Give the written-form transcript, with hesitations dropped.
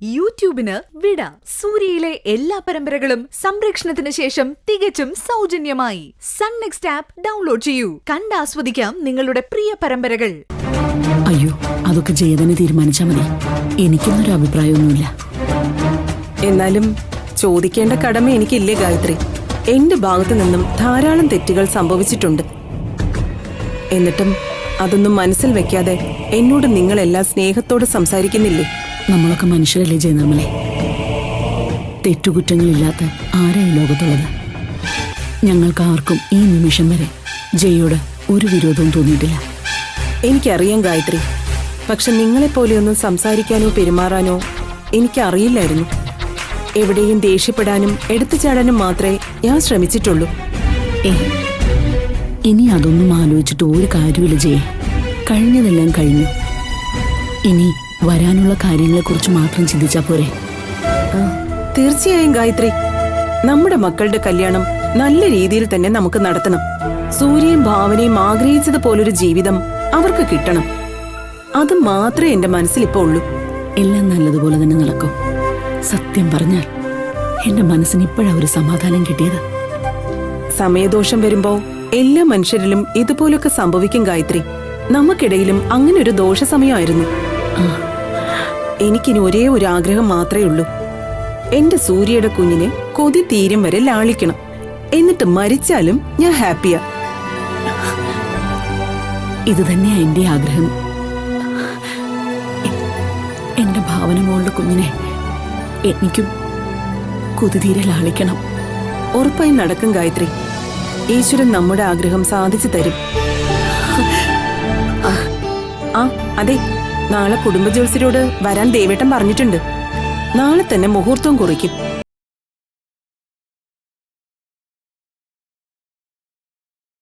യൂട്യൂബിന് വിട. സൂര്യയിലെ എല്ലാ പരമ്പരകളും സംരക്ഷണത്തിന് ശേഷം തികച്ചും സൗജന്യമായി സൺ നെക്സ്റ്റ് ആപ്പ് ഡൗൺലോഡ് ചെയ്യൂ. കണ്ടാസ്വദിക്കാം നിങ്ങളുടെ പ്രിയ പരമ്പരകൾ. അയ്യോ, അതൊക്കെ ജയതനെ തീരുമാനിച്ചാൽ മതി. എനിക്കൊന്നൊരു അഭിപ്രായമൊന്നുമില്ല. എന്നാലും ചോദിക്കേണ്ട കടമ എനിക്കില്ലേ ഗായത്രി? എന്റെ ഭാഗത്തു നിന്നും ധാരാളം തെറ്റുകൾ സംഭവിച്ചിട്ടുണ്ട്. എന്നിട്ടും അതൊന്നും മനസ്സിൽ വെക്കാതെ എന്നോട് നിങ്ങളെല്ലാം സ്നേഹത്തോടെ സംസാരിക്കുന്നില്ലേ? നമ്മളൊക്കെ മനുഷ്യരല്ലേ ജയനിർമ്മലെ? തെറ്റുകുറ്റങ്ങളില്ലാത്ത ആരാ ഈ ലോകത്തുള്ളത്? ഞങ്ങൾക്ക് ആർക്കും ഈ നിമിഷം വരെ ജയോട് ഒരു വിരോധവും തോന്നിയിട്ടില്ല. എനിക്കറിയാം ഗായത്രി, പക്ഷെ നിങ്ങളെപ്പോലെയൊന്നും സംസാരിക്കാനോ പെരുമാറാനോ എനിക്കറിയില്ലായിരുന്നു. എവിടെയും ദേഷ്യപ്പെടാനും എടുത്തുചാടാനും മാത്രമേ ഞാൻ ശ്രമിച്ചിട്ടുള്ളൂ. ഇനി അതൊന്നും ആലോചിച്ചിട്ട് ഒരു കാര്യമില്ല ജയെ. കഴിഞ്ഞതെല്ലാം കഴിഞ്ഞു. ഇനി വരാനുള്ള കാര്യങ്ങളെക്കുറിച്ച് മാത്രം ചിന്തിച്ചാ പോരെ? തീർച്ചയായും ഗായത്രി, നമ്മുടെ മക്കളുടെ കല്യാണം നല്ല രീതിയിൽ തന്നെ നമുക്ക് നടത്തണം. സൂര്യയും ഭാവനയും ആഗ്രഹിച്ചതുപോലൊരു ജീവിതം അവർക്ക് കിട്ടണം. അത് മാത്രമേ എന്റെ മനസ്സിലിപ്പോ ഉള്ളൂ. എല്ലാം നല്ലതുപോലെ തന്നെ നടക്കും. സത്യം പറഞ്ഞാൽ എന്റെ മനസ്സിന് ഇപ്പോഴാ ഒരു സമാധാനം കിട്ടിയത്. സമയദോഷം വരുമ്പോ എല്ലാ മനുഷ്യരിലും ഇതുപോലൊക്കെ സംഭവിക്കും ഗായത്രി. നമുക്കിടയിലും അങ്ങനെ ഒരു ദോഷസമയമായിരുന്നു. എനിക്കിനി ഒരേ ഒരു ആഗ്രഹം മാത്രമേ ഉള്ളൂ. എന്റെ സൂര്യയുടെ കുഞ്ഞിനെ കൊതി തീരും വരെ ലാളിക്കണം. എന്നിട്ട് മരിച്ചാലും ഞാൻ ഹാപ്പിയാ. ഇത് തന്നെയാ എന്റെ ആഗ്രഹം. എന്റെ ഭാവന മോളുടെ കുഞ്ഞിനെ എനിക്കും കൊതിതീരെ ലാളിക്കണം. ഉറപ്പായി നടക്കും ഗായത്രി. ഈശ്വരൻ നമ്മുടെ ആഗ്രഹം സാധിച്ചു തരും. അതെ, നാളെ കുടുംബ ജോത്സ്യരോട് വരാൻ ദേവേട്ടൻ പറഞ്ഞിട്ടുണ്ട്. നാളെ തന്നെ മുഹൂർത്തം കുറിക്കും.